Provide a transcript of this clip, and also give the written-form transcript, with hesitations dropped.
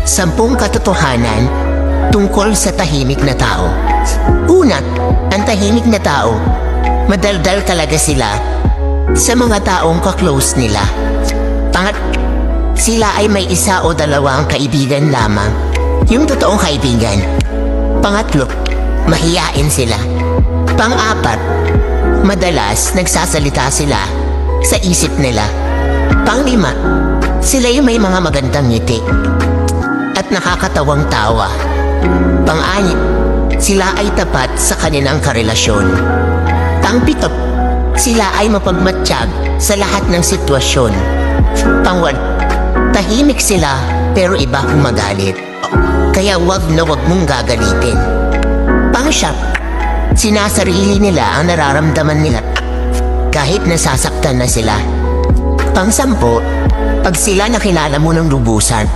10 katotohanan tungkol sa tahimik na tao. Una, ang tahimik na tao, madaldal talaga sila sa mga taong ka-close nila. Sila ay may 1 o 2 kaibigan lamang, yung totoong kaibigan. Pangatlo, mahiyain sila. Pang-4, madalas nagsasalita sila sa isip nila. Pang-5, sila yung may mga magandang ngiti at nakakatawang tawa. Pang-6, sila ay tapat sa kanilang karelasyon. Pang-7, sila ay mapagmatsyag sa lahat ng sitwasyon. Pang-8, tahimik sila pero iba humagalit. Kaya wag mong gagalitin. Pang-9, sinasarili nila ang nararamdaman nila kahit nasasaktan na sila. Pang-10, pag sila nakilala mo ng lubusan,